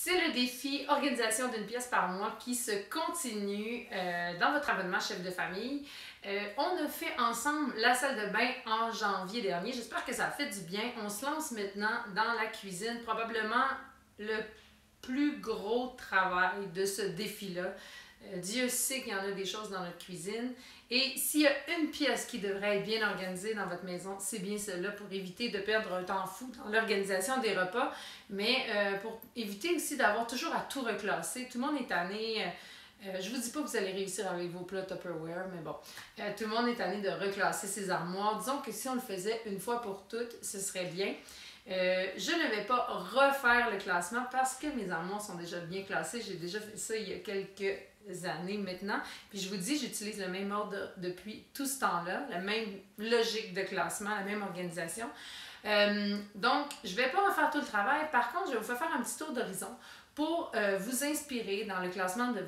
C'est le défi organisation d'une pièce par mois qui se continue dans votre abonnement chef de famille. On a fait ensemble la salle de bain en janvier dernier. J'espère que ça a fait du bien. On se lance maintenant dans la cuisine. Probablement le plus gros travail de ce défi-là. Dieu sait qu'il y en a des choses dans notre cuisine. Et s'il y a une pièce qui devrait être bien organisée dans votre maison, c'est bien celle-là pour éviter de perdre un temps fou dans l'organisation des repas, mais pour éviter aussi d'avoir toujours à tout reclasser. Tout le monde est tanné. Je vous dis pas que vous allez réussir avec vos plats Tupperware, mais bon. Tout le monde est tanné de reclasser ses armoires. Disons que si on le faisait une fois pour toutes, ce serait bien. Je ne vais pas refaire le classement parce que mes armoires sont déjà bien classées. J'ai déjà fait ça il y a quelques années maintenant. Puis je vous dis, j'utilise le même ordre depuis tout ce temps-là, la même logique de classement, la même organisation. Donc, je ne vais pas refaire tout le travail. Par contre, je vais vous faire un petit tour d'horizon pour vous inspirer dans le classement de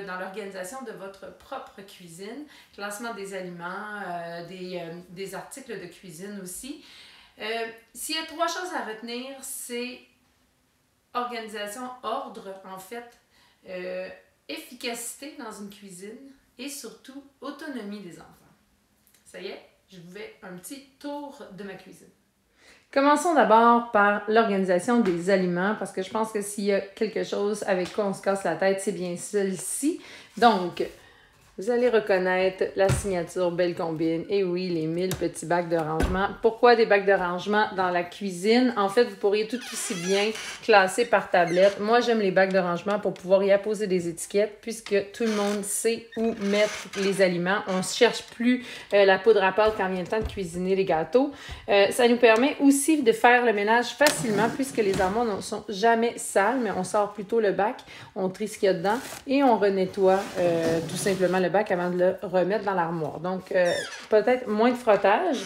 dans l'organisation de votre propre cuisine, classement des aliments, des articles de cuisine aussi. S'il y a 3 choses à retenir, c'est organisation, ordre, en fait, efficacité dans une cuisine et surtout autonomie des enfants. Ça y est, je vous fais un petit tour de ma cuisine. Commençons d'abord par l'organisation des aliments parce que je pense que s'il y a quelque chose avec quoi on se casse la tête, c'est bien celle-ci. Donc, vous allez reconnaître la signature Belle Combine. Et oui, les 1000 petits bacs de rangement. Pourquoi des bacs de rangement dans la cuisine? En fait, vous pourriez tout aussi bien classer par tablette. Moi, j'aime les bacs de rangement pour pouvoir y apposer des étiquettes puisque tout le monde sait où mettre les aliments. On ne cherche plus la poudre à pâte quand vient le temps de cuisiner les gâteaux. Ça nous permet aussi de faire le ménage facilement puisque les armoires ne sont jamais sales, mais on sort plutôt le bac, on trie ce qu'il y a dedans et on renettoie tout simplement le bac avant de le remettre dans l'armoire. Donc, peut-être moins de frottage.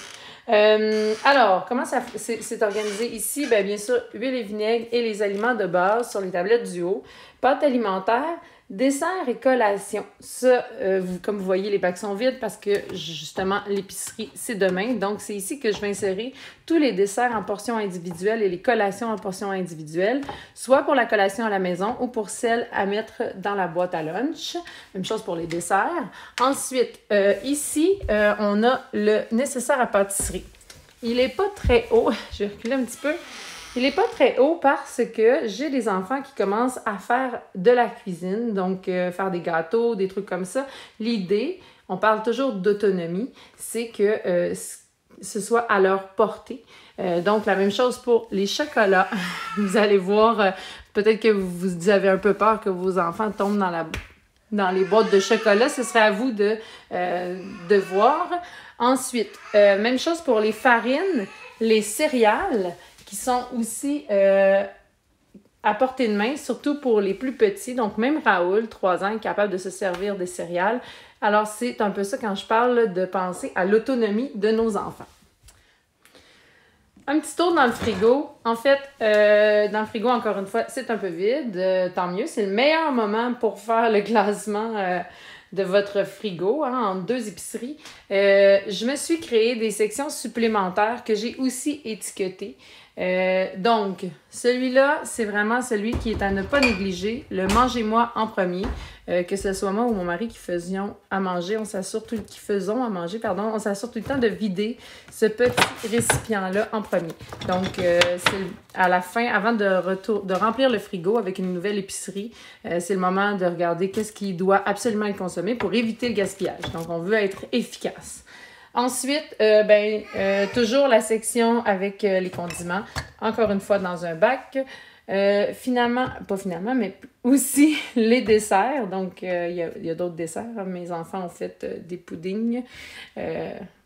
Alors, comment c'est organisé ici? Bien sûr, huile et vinaigre et les aliments de base sur les tablettes du haut. Pâte alimentaire, dessert et collation. Ça, comme vous voyez, les bacs sont vides parce que, justement, l'épicerie, c'est demain. Donc, c'est ici que je vais insérer tous les desserts en portions individuelles et les collations en portions individuelles, soit pour la collation à la maison ou pour celle à mettre dans la boîte à lunch. Même chose pour les desserts. Ensuite, ici, on a le nécessaire à pâtisserie. Il n'est pas très haut. Je vais reculer un petit peu. Il n'est pas très haut parce que j'ai des enfants qui commencent à faire de la cuisine, donc faire des gâteaux, des trucs comme ça. L'idée, on parle toujours d'autonomie, c'est que ce soit à leur portée. Donc, la même chose pour les chocolats. Vous allez voir, peut-être que vous avez un peu peur que vos enfants tombent dans les boîtes de chocolat. Ce serait à vous de voir. Ensuite, même chose pour les farines, les céréales, qui sont aussi à portée de main, surtout pour les plus petits. Donc, même Raoul, 3 ans, est capable de se servir des céréales. Alors, c'est un peu ça quand je parle de penser à l'autonomie de nos enfants. Un petit tour dans le frigo. En fait, dans le frigo, encore une fois, c'est un peu vide. Tant mieux. C'est le meilleur moment pour faire le classement de votre frigo, en 2 épiceries. Je me suis créé des sections supplémentaires que j'ai aussi étiquetées. Donc, celui-là, c'est vraiment celui qui est à ne pas négliger. Le mangez-moi en premier. Que ce soit moi ou mon mari qui faisions à manger, on s'assure tout le temps de vider ce petit récipient-là en premier. Donc, c'est à la fin, avant de remplir le frigo avec une nouvelle épicerie, c'est le moment de regarder qu'est-ce qui doit absolument être consommé pour éviter le gaspillage. Donc, on veut être efficace. Ensuite, toujours la section avec les condiments, encore une fois dans un bac. Mais aussi les desserts. Donc, il y a d'autres desserts. Mes enfants ont fait des puddings.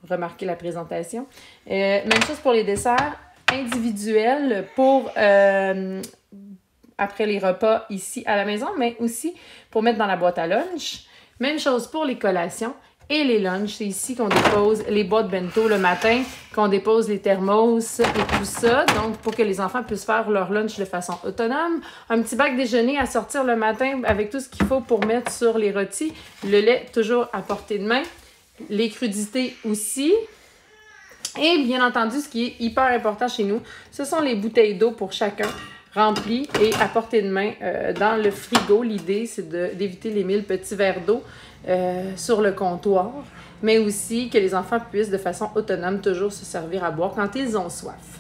Remarquez la présentation. Même chose pour les desserts individuels pour après les repas ici à la maison, mais aussi pour mettre dans la boîte à lunch. Même chose pour les collations. Et les lunchs, c'est ici qu'on dépose les boîtes bento le matin, qu'on dépose les thermos et tout ça. Donc, pour que les enfants puissent faire leur lunch de façon autonome. Un petit bac déjeuner à sortir le matin avec tout ce qu'il faut pour mettre sur les rôtis. Le lait, toujours à portée de main. Les crudités aussi. Et bien entendu, ce qui est hyper important chez nous, ce sont les bouteilles d'eau pour chacun. rempli et à portée de main dans le frigo. L'idée, c'est d'éviter les 1000 petits verres d'eau sur le comptoir, mais aussi que les enfants puissent de façon autonome toujours se servir à boire quand ils ont soif.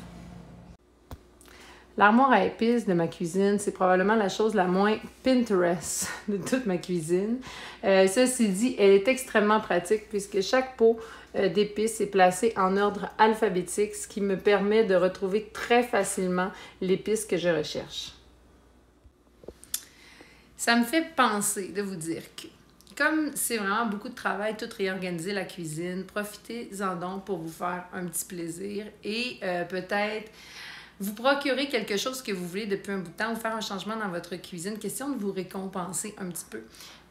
L'armoire à épices de ma cuisine, c'est probablement la chose la moins Pinterest de toute ma cuisine. Ceci dit, elle est extrêmement pratique puisque chaque pot d'épices est placé en ordre alphabétique, ce qui me permet de retrouver très facilement l'épice que je recherche. Ça me fait penser de vous dire que, comme c'est vraiment beaucoup de travail, tout réorganiser la cuisine, profitez-en donc pour vous faire un petit plaisir et peut-être vous procurer quelque chose que vous voulez depuis un bout de temps ou faire un changement dans votre cuisine. Question de vous récompenser un petit peu.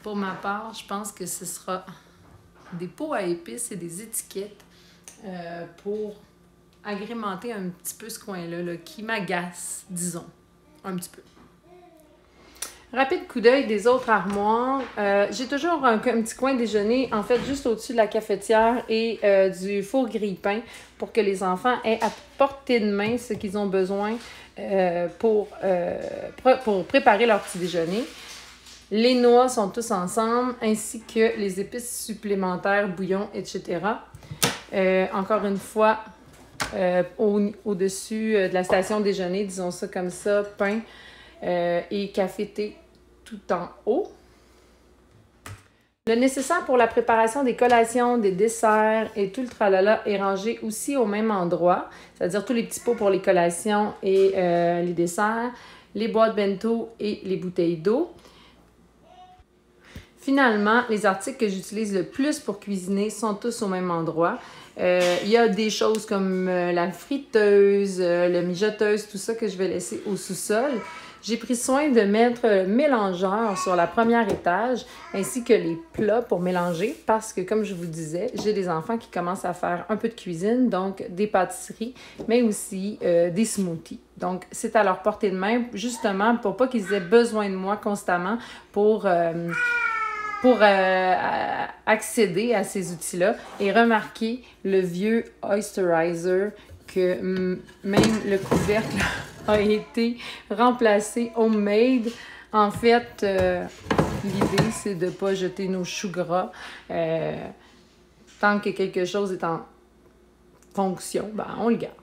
Pour ma part, je pense que ce sera des pots à épices et des étiquettes pour agrémenter un petit peu ce coin-là là, qui m'agace, disons, un petit peu. Rapide coup d'œil des autres armoires. J'ai toujours un petit coin déjeuner, en fait, juste au-dessus de la cafetière et du four grille-pain pour que les enfants aient à portée de main ce qu'ils ont besoin pour préparer leur petit déjeuner. Les noix sont tous ensemble, ainsi que les épices supplémentaires, bouillon, etc. Encore une fois, au-dessus de la station déjeuner, disons ça comme ça, pain et café-thé tout en haut. Le nécessaire pour la préparation des collations, des desserts et tout le tralala est rangé aussi au même endroit, c'est-à-dire tous les petits pots pour les collations et les desserts, les boîtes bento et les bouteilles d'eau. Finalement, les articles que j'utilise le plus pour cuisiner sont tous au même endroit. Il y a des choses comme la friteuse, la mijoteuse, tout ça que je vais laisser au sous-sol. J'ai pris soin de mettre le mélangeur sur la première étage ainsi que les plats pour mélanger parce que, comme je vous disais, j'ai des enfants qui commencent à faire un peu de cuisine, donc des pâtisseries, mais aussi des smoothies. Donc, c'est à leur portée de main, justement, pour pas qu'ils aient besoin de moi constamment pour accéder à ces outils-là. Et remarquez le vieux Oysterizer que même le couvercle a été remplacé homemade. En fait, l'idée, c'est de ne pas jeter nos choux gras. Tant que quelque chose est en fonction, ben, on le garde.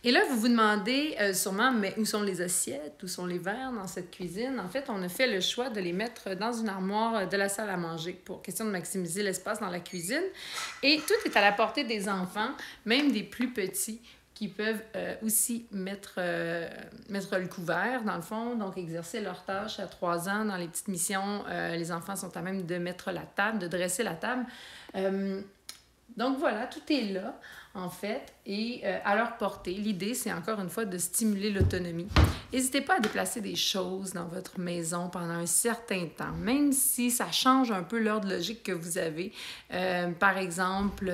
Et là, vous vous demandez sûrement, mais où sont les assiettes, où sont les verres dans cette cuisine? En fait, on a fait le choix de les mettre dans une armoire de la salle à manger pour question de maximiser l'espace dans la cuisine. Et tout est à la portée des enfants, même des plus petits, qui peuvent aussi mettre le couvert, dans le fond, donc exercer leur tâche à 3 ans. Dans les petites missions, les enfants sont à même de mettre la table, de dresser la table. Donc voilà, tout est là, en fait, et à leur portée. L'idée, c'est encore une fois de stimuler l'autonomie. N'hésitez pas à déplacer des choses dans votre maison pendant un certain temps, même si ça change un peu l'ordre logique que vous avez. Par exemple,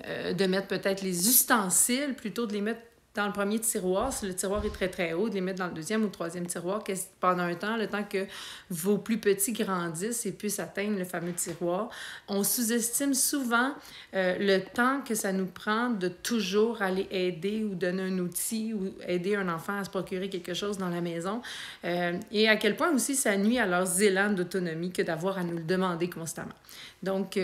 de mettre peut-être les ustensiles plutôt de les mettre dans le premier tiroir, si le tiroir est très, très haut, de les mettre dans le deuxième ou troisième tiroir pendant un temps, le temps que vos plus petits grandissent et puissent atteindre le fameux tiroir. On sous-estime souvent le temps que ça nous prend de toujours aller aider ou donner un outil ou aider un enfant à se procurer quelque chose dans la maison. Et à quel point aussi ça nuit à leurs élans d'autonomie que d'avoir à nous le demander constamment. Donc,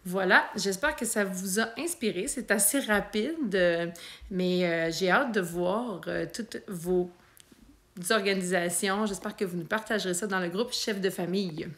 voilà, j'espère que ça vous a inspiré. C'est assez rapide, mais j'ai hâte de voir toutes vos organisations. J'espère que vous nous partagerez ça dans le groupe Chef de famille.